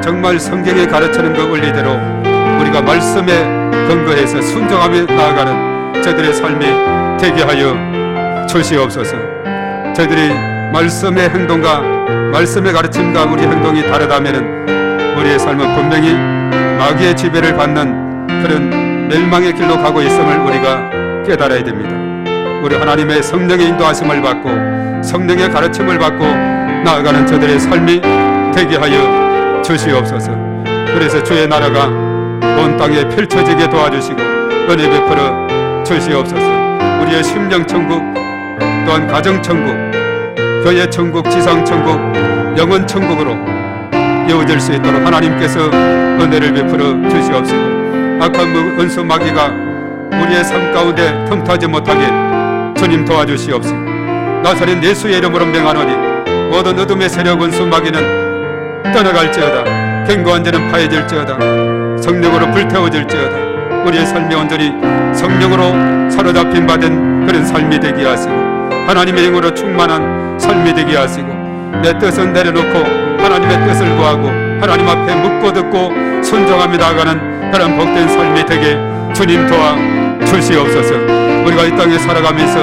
정말 성경에 가르치는 그 원리대로 우리가 말씀에 근거해서 순종하며 나아가는 저들의 삶이 되게 하여 주시옵소서. 저희들이 말씀의 행동과 말씀의 가르침과 우리 행동이 다르다면 우리의 삶은 분명히 마귀의 지배를 받는 그런 멸망의 길로 가고 있음을 우리가 깨달아야 됩니다. 우리 하나님의 성령의 인도하심을 받고 성령의 가르침을 받고 나아가는 저들의 삶이 되게 하여 주시옵소서. 그래서 주의 나라가 온 땅에 펼쳐지게 도와주시고 은혜 베풀어 주시옵소서. 우리의 심령 천국 또한 가정 천국, 교회 천국, 지상 천국, 영혼 천국으로 이어질 수 있도록 하나님께서 은혜를 베풀어 주시옵시고, 악한 은수 마귀가 우리의 삶 가운데 틈타지 못하게 주님 도와주시옵시고, 나사렛 예수의 이름으로 명하노니 모든 어둠의 세력 은수 마귀는 떠나갈지어다. 견고한 자는 파해질지어다. 성령으로 불태워질지어다. 우리의 삶이 온전히 성령으로 사로잡힌 받은 그런 삶이 되게 하시고 하나님의 영으로 충만한 삶이 되게 하시고 내 뜻은 내려놓고 하나님의 뜻을 구하고 하나님 앞에 묻고 듣고 순종하며 나아가는 그런 복된 삶이 되게 주님 도와 주시옵소서. 우리가 이 땅에 살아가면서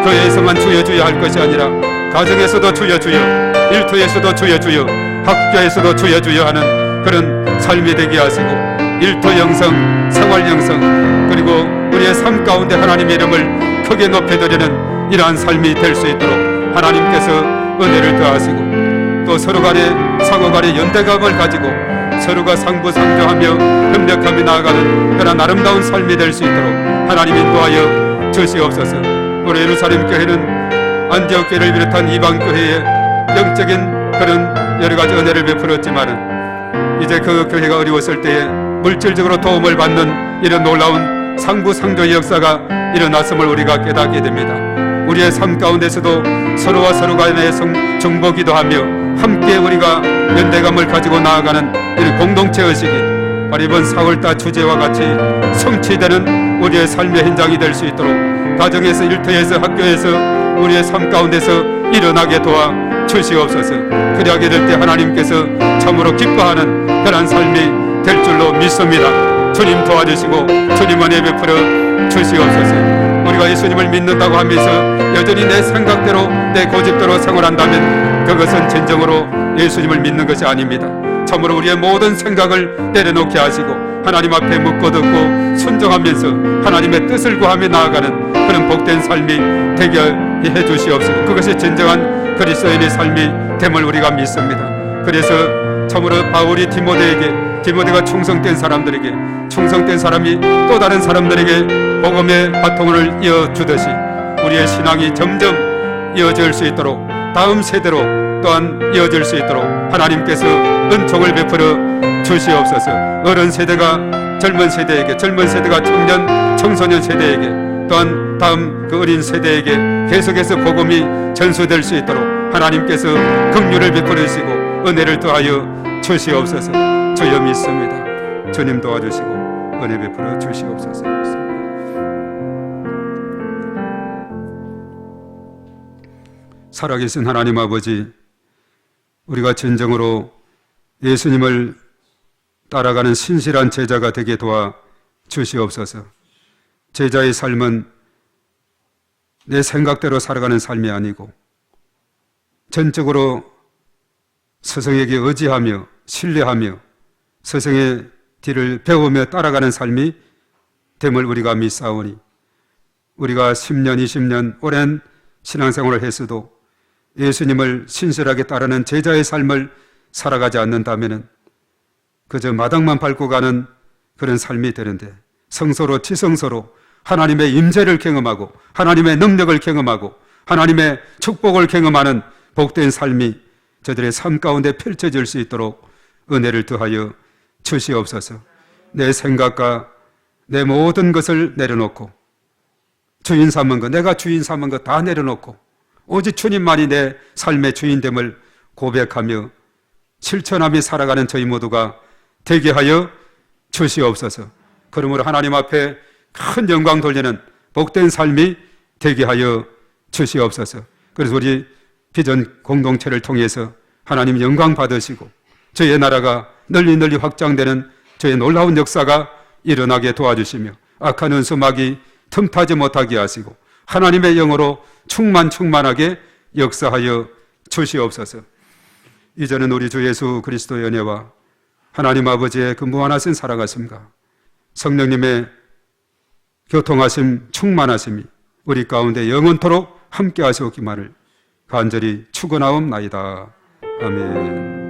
교회에서만 주여 주여 할 것이 아니라 가정에서도 주여 주여, 일터에서도 주여 주여, 학교에서도 주여 주여 하는 그런 삶이 되게 하시고 일터 영성, 생활 영성, 그리고 우리의 삶 가운데 하나님의 이름을 크게 높여드리는 이러한 삶이 될 수 있도록 하나님께서 은혜를 더하시고 또 서로 간에 상호 간의 연대감을 가지고 서로가 상부상조하며 협력하며 나아가는 그런 아름다운 삶이 될 수 있도록 하나님 인도하여 주시옵소서. 우리 예루살렘 교회는 안디옥 교회를 비롯한 이방 교회의 영적인 그런 여러 가지 은혜를 베풀었지만은 이제 그 교회가 어려웠을 때에 물질적으로 도움을 받는 이런 놀라운 상부상조의 역사가 일어났음을 우리가 깨닫게 됩니다. 우리의 삶 가운데서도 서로와 서로 간에 정보기도 하며 함께 우리가 연대감을 가지고 나아가는 이런 공동체 의식이 바로 이번 4월달 주제와 같이 성취되는 우리의 삶의 현장이 될 수 있도록 가정에서, 일터에서, 학교에서 우리의 삶 가운데서 일어나게 도와 주시옵소서. 그리하게 될 때 하나님께서 참으로 기뻐하는 그런 삶이 될 줄로 믿습니다. 주님 도와주시고 주님 은혜 베풀어 주시옵소서. 우리가 예수님을 믿는다고 하면서 여전히 내 생각대로 내 고집대로 생활한다면 그것은 진정으로 예수님을 믿는 것이 아닙니다. 참으로 우리의 모든 생각을 내려놓게 하시고 하나님 앞에 묻고 듣고 순종하면서 하나님의 뜻을 구하며 나아가는 그런 복된 삶이 되게 해 주시옵소서. 그것이 진정한 그리스도인의 삶이 됨을 우리가 믿습니다. 그래서 참으로 바울이 디모데가 충성된 사람들에게, 충성된 사람이 또 다른 사람들에게 복음의 바통을 이어주듯이 우리의 신앙이 점점 이어질 수 있도록 다음 세대로 또한 이어질 수 있도록 하나님께서 은총을 베풀어 주시옵소서. 어른 세대가 젊은 세대에게, 젊은 세대가 청년, 청소년 세대에게, 또한 다음 그 어린 세대에게 계속해서 복음이 전수될 수 있도록 하나님께서 긍휼을 베풀으시고 은혜를 더하여 주시옵소서. 주여 믿습니다. 주님 도와주시고 은혜 베풀어 주시옵소서. 살아계신 하나님 아버지, 우리가 진정으로 예수님을 따라가는 신실한 제자가 되게 도와 주시옵소서. 제자의 삶은 내 생각대로 살아가는 삶이 아니고 전적으로 스승에게 의지하며 신뢰하며 스승의 뒤를 배우며 따라가는 삶이 됨을 우리가 믿사오니 우리가 10년, 20년 오랜 신앙생활을 했어도 예수님을 신실하게 따르는 제자의 삶을 살아가지 않는다면 그저 마당만 밟고 가는 그런 삶이 되는데 성서로 지성서로 하나님의 임재를 경험하고 하나님의 능력을 경험하고 하나님의 축복을 경험하는 복된 삶이 저들의 삶 가운데 펼쳐질 수 있도록 은혜를 더하여 주시옵소서. 내 생각과 내 모든 것을 내려놓고 주인 삼은 것, 내가 주인 삼은 것 다 내려놓고 오직 주님만이 내 삶의 주인됨을 고백하며 실천하며 살아가는 저희 모두가 되게 하여 주시옵소서. 그러므로 하나님 앞에 큰 영광 돌리는 복된 삶이 되게 하여 주시옵소서. 그래서 우리 비전 공동체를 통해서 하나님 영광 받으시고 저희의 나라가 널리 널리 확장되는 저의 놀라운 역사가 일어나게 도와주시며 악한 은수막이 틈타지 못하게 하시고 하나님의 영으로 충만하게 역사하여 주시옵소서. 이제는 우리 주 예수 그리스도의 은혜와 하나님 아버지의 그 무한하신 사랑하심과 성령님의 교통하심 충만하심이 우리 가운데 영원토록 함께 하시옵기만을 간절히 축원하옵나이다. 아멘.